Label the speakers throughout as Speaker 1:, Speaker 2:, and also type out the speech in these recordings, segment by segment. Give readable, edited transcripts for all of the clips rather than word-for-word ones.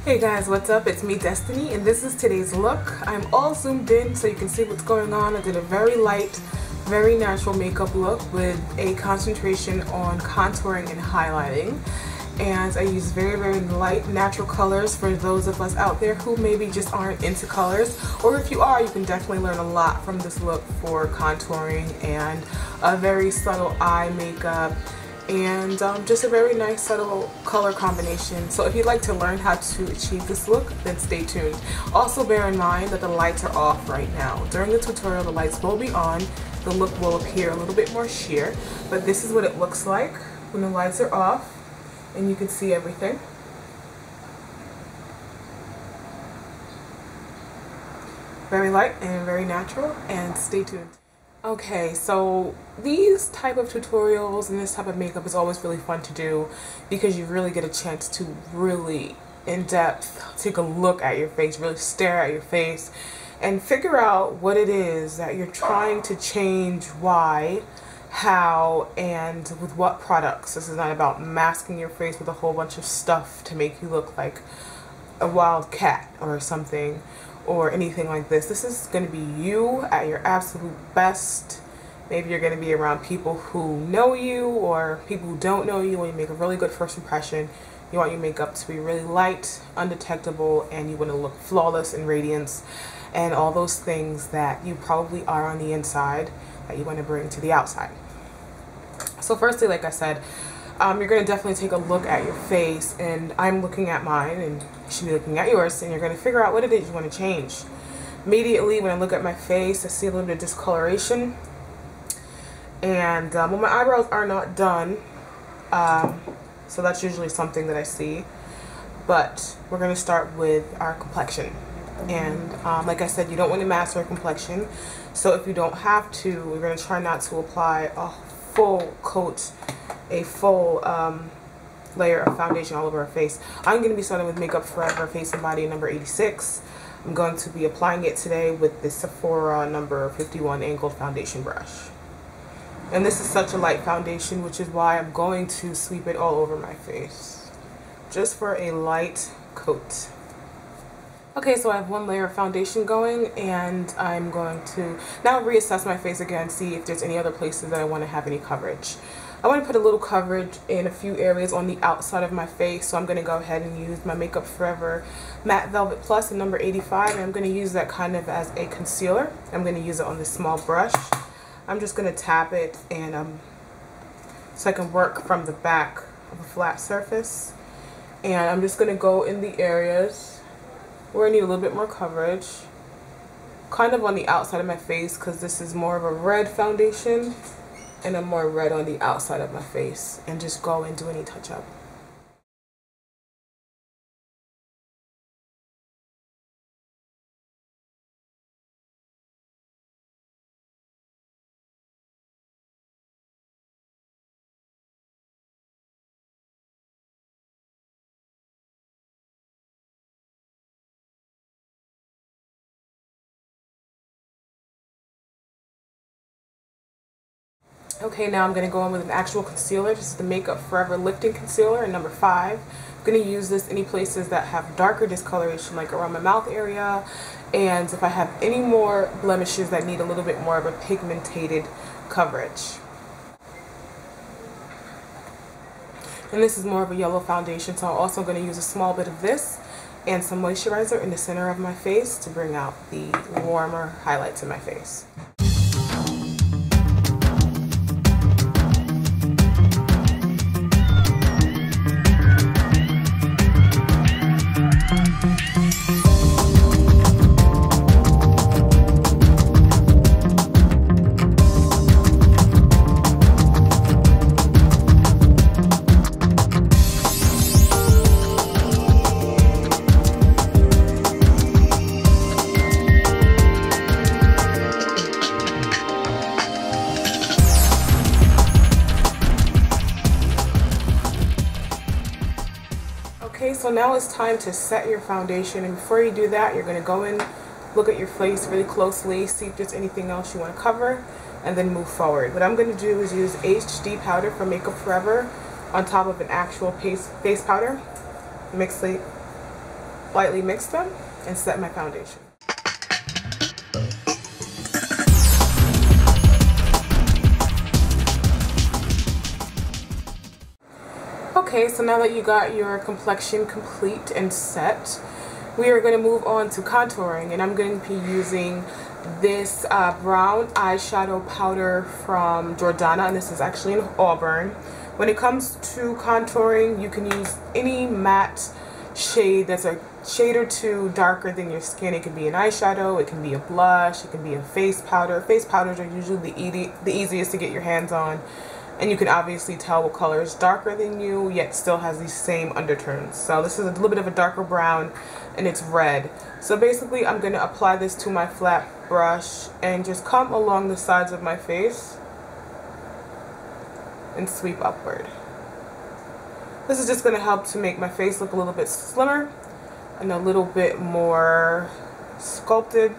Speaker 1: Hey guys, what's up? It's me, Destiny, and this is today's look. I'm all zoomed in so you can see what's going on. I did a very light, very natural makeup look with a concentration on contouring and highlighting. And I use very light, natural colors for those of us out there who maybe just aren't into colors. Or if you are, you can definitely learn a lot from this look for contouring and a very subtle eye makeup. And just a very nice subtle color combination. So if you'd like to learn how to achieve this look, then stay tuned. Also bear in mind that the lights are off right now. During the tutorial, the lights will be on. The look will appear a little bit more sheer, but this is what it looks like when the lights are off and you can see everything. Very light and very natural, and stay tuned. Okay, so these type of tutorials and this type of makeup is always really fun to do because you really get a chance to really in-depth take a look at your face, really stare at your face and figure out what it is that you're trying to change, why, how, and with what products. This is not about masking your face with a whole bunch of stuff to make you look like a wild cat or something, or anything like this. This is going to be you at your absolute best. Maybe you're going to be around people who know you or people who don't know you, and you make a really good first impression. You want your makeup to be really light, undetectable, and you want to look flawless and radiance and all those things that you probably are on the inside that you want to bring to the outside. So firstly, like I said, you're going to definitely take a look at your face, and I'm looking at mine and you should be looking at yours, and you're going to figure out what it is you want to change. Immediately when I look at my face, I see a little bit of discoloration, and well, my eyebrows are not done, so that's usually something that I see, but we're going to start with our complexion. And like I said, you don't want to mask your complexion, so if you don't have to, we're going to try not to apply a full coat, a full layer of foundation all over our face. I'm going to be starting with Makeup Forever Face and Body number 86. I'm going to be applying it today with the Sephora number 51 angled foundation brush. And this is such a light foundation, which is why I'm going to sweep it all over my face, just for a light coat. Okay, so I have one layer of foundation going, and I'm going to now reassess my face again, see if there's any other places that I want to have any coverage. I want to put a little coverage in a few areas on the outside of my face, so I'm going to go ahead and use my Makeup Forever Matte Velvet Plus in number 85, and I'm going to use that kind of as a concealer. I'm going to use it on this small brush. I'm just going to tap it and so I can work from the back of a flat surface, and I'm just going to go in the areas where I need a little bit more coverage, kind of on the outside of my face, because this is more of a red foundation and I'm more red on the outside of my face, and just go and do any touch-up. Okay, now I'm going to go in with an actual concealer. This is the Makeup Forever Lifting Concealer in number 5. I'm going to use this any places that have darker discoloration, like around my mouth area, and if I have any more blemishes that need a little bit more of a pigmented coverage. And this is more of a yellow foundation, so I'm also going to use a small bit of this and some moisturizer in the center of my face to bring out the warmer highlights in my face. Okay, so now it's time to set your foundation, and before you do that, you're going to go in, look at your face really closely, see if there's anything else you want to cover, and then move forward. What I'm going to do is use HD powder from Makeup Forever on top of an actual face powder. Mix it lightly mix them and set my foundation. Okay, so now that you got your complexion complete and set, we are going to move on to contouring, and I'm going to be using this brown eyeshadow powder from Jordana, and this is actually in Auburn. When it comes to contouring, you can use any matte shade that's a shade or two darker than your skin. It can be an eyeshadow, it can be a blush, it can be a face powder. Face powders are usually the easiest to get your hands on, and you can obviously tell what color is darker than you, yet still has these same undertones. So this is a little bit of a darker brown, and it's red. So basically I'm going to apply this to my flat brush and just come along the sides of my face and sweep upward. This is just going to help to make my face look a little bit slimmer and a little bit more sculpted,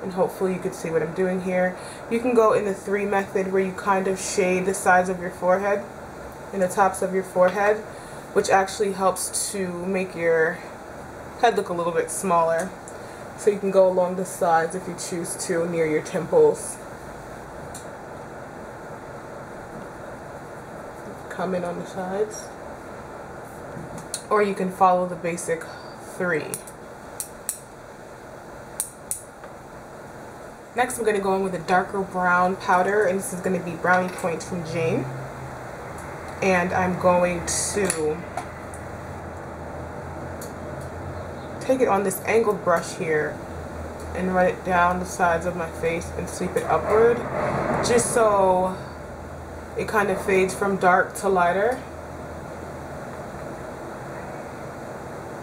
Speaker 1: and hopefully you can see what I'm doing here. You can go in the 3 method where you kind of shade the sides of your forehead and the tops of your forehead, which actually helps to make your head look a little bit smaller. So you can go along the sides if you choose to, near your temples. Come in on the sides. Or you can follow the basic 3. Next, I'm going to go in with a darker brown powder, and this is going to be Brownie Points from Jane. And I'm going to take it on this angled brush here and run it down the sides of my face and sweep it upward, just so it kind of fades from dark to lighter.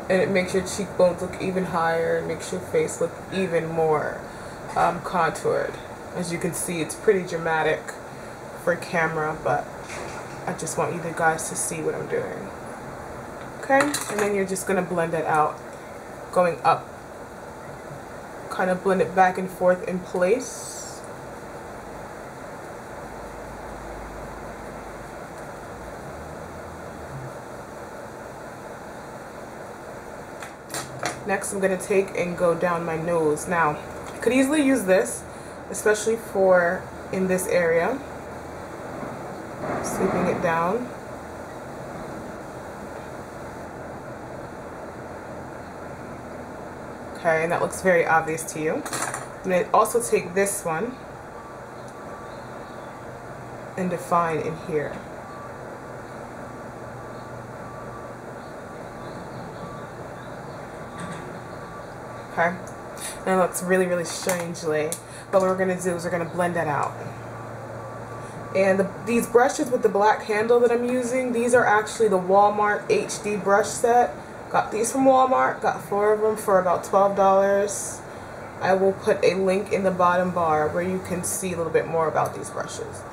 Speaker 1: And it makes your cheekbones look even higher and makes your face look even more contoured. As you can see, it's pretty dramatic for camera, but I just want you guys to see what I'm doing. Okay, and then you're just going to blend it out, going up. Kind of blend it back and forth in place. Next, I'm going to take and go down my nose. Now, I could easily use this, especially for in this area. Sweeping it down. Okay, and that looks very obvious to you. I'm going to also take this one and define in here. Okay, and it looks really, really strangely, but what we're going to do is we're going to blend that out. And these brushes with the black handle that I'm using, these are actually the Walmart HD brush set. Got these from Walmart, got 4 of them for about $12. I will put a link in the bottom bar where you can see a little bit more about these brushes.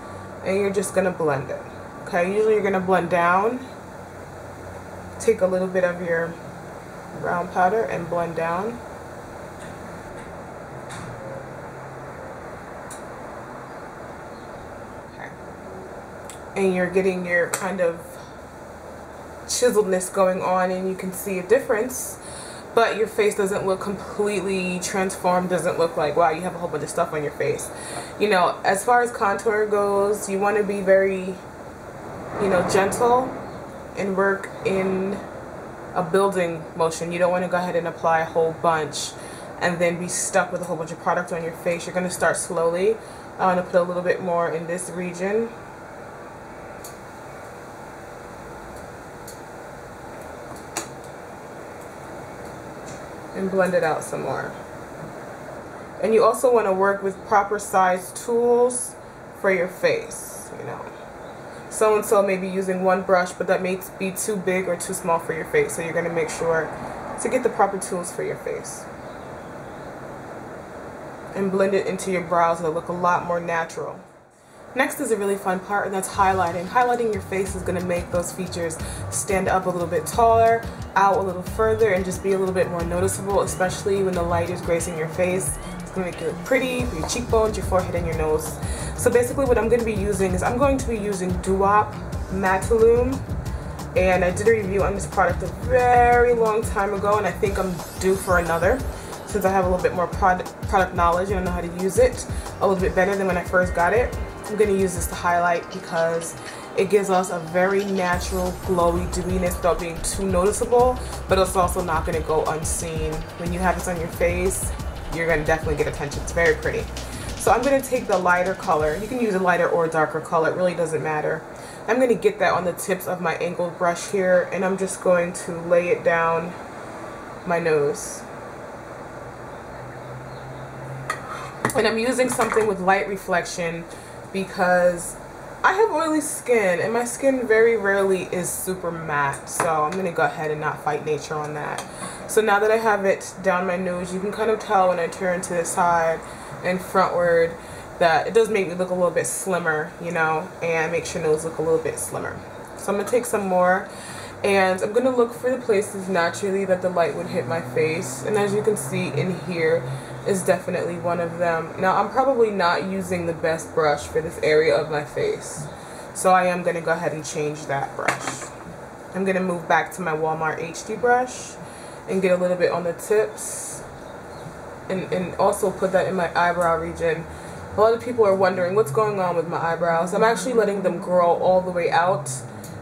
Speaker 1: And you're just going to blend it. Okay, usually you're going to blend down. Take a little bit of your brown powder and blend down. Okay. And you're getting your kind of chiseledness going on, and you can see a difference, but your face doesn't look completely transformed, doesn't look like, wow, you have a whole bunch of stuff on your face. You know, as far as contour goes, you want to be very, you know, gentle and work in a building motion. You don't want to go ahead and apply a whole bunch and then be stuck with a whole bunch of product on your face. You're going to start slowly. I want to put a little bit more in this region. And blend it out some more. And you also want to work with proper sized tools for your face, you know. So and so may be using one brush, but that may be too big or too small for your face. So you're going to make sure to get the proper tools for your face. And blend it into your brows. It'll look a lot more natural. Next is a really fun part, and that's highlighting. Highlighting your face is going to make those features stand up a little bit taller, out a little further, and just be a little bit more noticeable, especially when the light is gracing your face. It's going to make you look pretty for your cheekbones, your forehead, and your nose. So basically what I'm going to be using is I'm going to be using Doo-Wop Matalume. and I did a review on this product a very long time ago, and I think I'm due for another since I have a little bit more product knowledge and I know how to use it a little bit better than when I first got it. I'm going to use this to highlight because it gives us a very natural glowy dewiness without being too noticeable, but it's also not going to go unseen. When you have this on your face, you're going to definitely get attention. It's very pretty. So I'm going to take the lighter color. You can use a lighter or darker color, it really doesn't matter. I'm going to get that on the tips of my angled brush here, and I'm just going to lay it down my nose. And I'm using something with light reflection because I have oily skin and my skin very rarely is super matte, so I'm going to go ahead and not fight nature on that. So now that I have it down my nose, you can kind of tell when I turn to the side and frontward that it does make me look a little bit slimmer, you know, and makes your nose look a little bit slimmer. So I'm going to take some more, and I'm going to look for the places naturally that the light would hit my face, and as you can see in here is definitely one of them. Now I'm probably not using the best brush for this area of my face, so I am going to go ahead and change that brush. I'm going to move back to my Walmart HD brush and get a little bit on the tips and also put that in my eyebrow region. A lot of people are wondering what's going on with my eyebrows. I'm actually letting them grow all the way out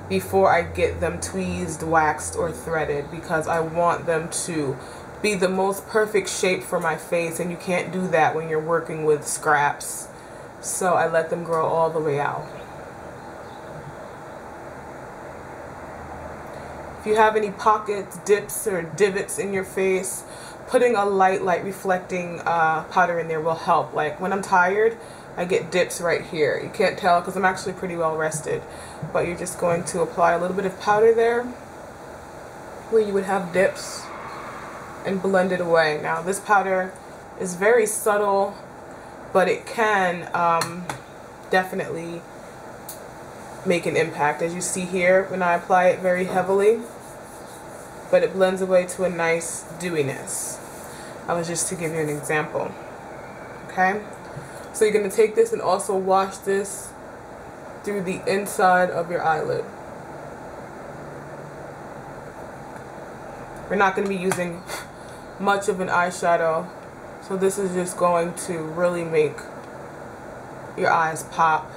Speaker 1: before I get them tweezed, waxed, or threaded because I want them to be the most perfect shape for my face, and you can't do that when you're working with scraps. So I let them grow all the way out. If you have any pockets, dips, or divots in your face, putting a light reflecting powder in there will help. Like when I'm tired, I get dips right here. You can't tell because I'm actually pretty well rested, but you're just going to apply a little bit of powder there where you would have dips and blend it away. Now this powder is very subtle, but it can definitely make an impact, as you see here when I apply it very heavily, but it blends away to a nice dewiness. I was just to give you an example. Okay, so you're going to take this and also wash this through the inside of your eyelid. We're not going to be using much of an eyeshadow, so this is just going to really make your eyes pop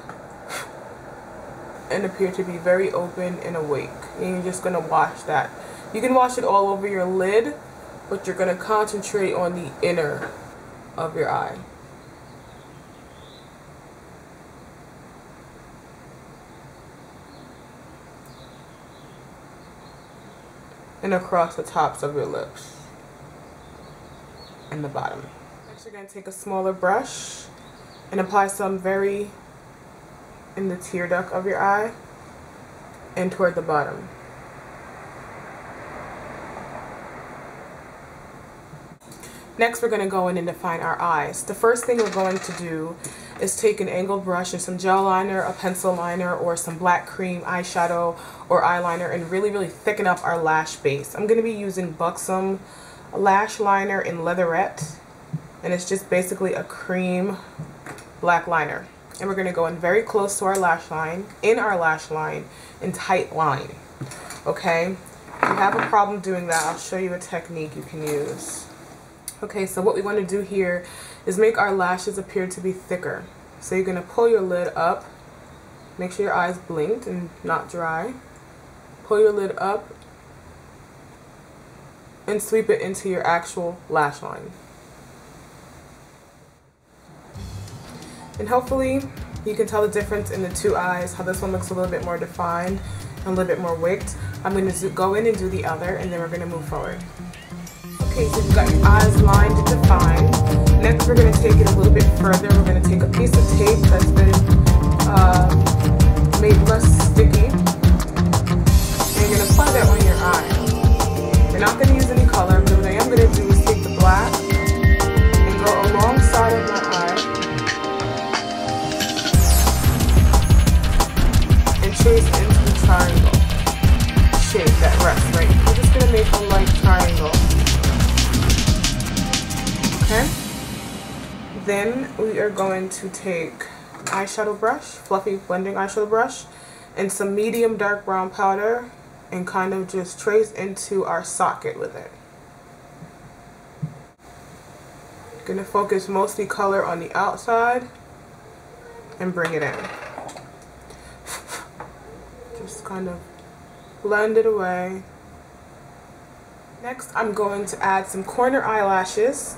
Speaker 1: and appear to be very open and awake. And you're just going to wash that. You can wash it all over your lid, but you're going to concentrate on the inner of your eye. And across the tops of your lips and the bottom. Next, you're going to take a smaller brush and apply some very in the tear duct of your eye and toward the bottom. Next, we're going to go in and define our eyes. The first thing we're going to do is take an angled brush and some gel liner, a pencil liner, or some black cream eyeshadow or eyeliner and really thicken up our lash base. I'm going to be using Buxom lash liner in Leatherette, and it's just basically a cream black liner. And we're going to go in very close to our lash line, in tight line. Okay? If you have a problem doing that, I'll show you a technique you can use. Okay, so what we want to do here is make our lashes appear to be thicker. So you're going to pull your lid up, make sure your eyes blinked and not dry. Pull your lid up and sweep it into your actual lash line. And hopefully you can tell the difference in the two eyes, how this one looks a little bit more defined and a little bit more wicked. I'm going to go in and do the other, and then we're going to move forward. Okay, so you've got your eyes lined and defined. Next, we're going to take it a little bit further. We're going to take a piece of tape that's been made less sticky, and you're going to apply that on your eye. We're not going to use any color, but what I am going to do is take the black and go alongside of my eye and trace into the triangle shape that rests right here. We're just going to make a light triangle. Okay, then we are going to take eyeshadow brush, fluffy blending eyeshadow brush, and some medium dark brown powder and kind of just trace into our socket with it. Gonna focus mostly color on the outside and bring it in. Just kind of blend it away. Next, I'm going to add some corner eyelashes,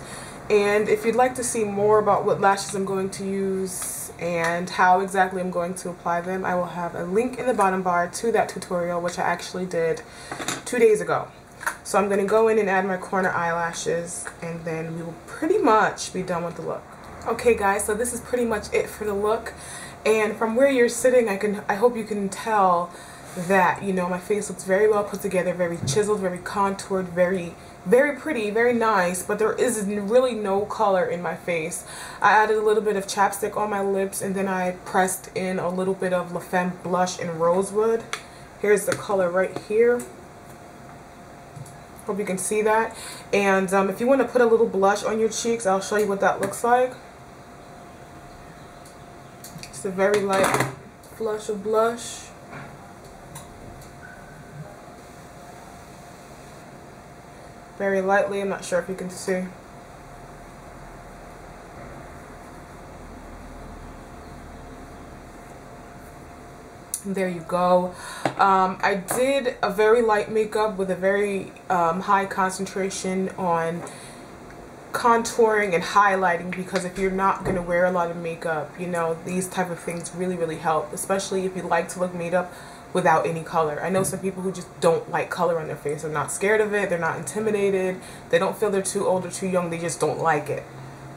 Speaker 1: and if you'd like to see more about what lashes I'm going to use and how exactly I'm going to apply them, I will have a link in the bottom bar to that tutorial, which I actually did 2 days ago. So I'm going to go in and add my corner eyelashes, and then we will pretty much be done with the look. Okay guys, so this is pretty much it for the look, and from where you're sitting, I hope you can tell that, you know, my face looks very well put together, very chiseled, very contoured, very pretty, very nice, but there is really no color in my face. I added a little bit of chapstick on my lips, and then I pressed in a little bit of La Femme blush in Rosewood. Here's the color right here. Hope you can see that. And if you want to put a little blush on your cheeks, I'll show you what that looks like. Just a very light flush of blush. Very lightly, I'm not sure if you can see. And there you go. I did a very light makeup with a very high concentration on contouring and highlighting, because if you're not going to wear a lot of makeup, you know, these type of things really help, especially if you like to look made up without any color. I know some people who just don't like color on their face. They're not scared of it, they're not intimidated, they don't feel they're too old or too young, they just don't like it.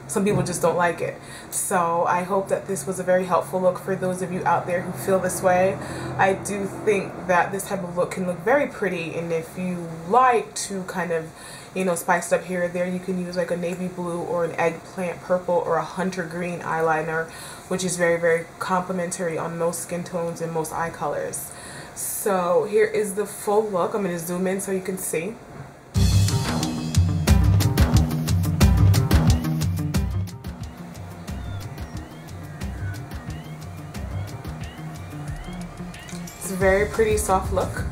Speaker 1: Some people just don't like it. So I hope that this was a very helpful look for those of you out there who feel this way. I do think that this type of look can look very pretty, and if you like to kind of, you know, spice it up here or there, you can use like a navy blue or an eggplant purple or a hunter green eyeliner, which is very complimentary on most skin tones and most eye colors. So here is the full look. I'm going to zoom in so you can see. It's a very pretty soft look,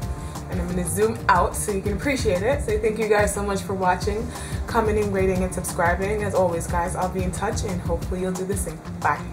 Speaker 1: and I'm going to zoom out so you can appreciate it. So thank you guys so much for watching, commenting, rating, and subscribing. As always guys, I'll be in touch, and hopefully you'll do the same. Bye.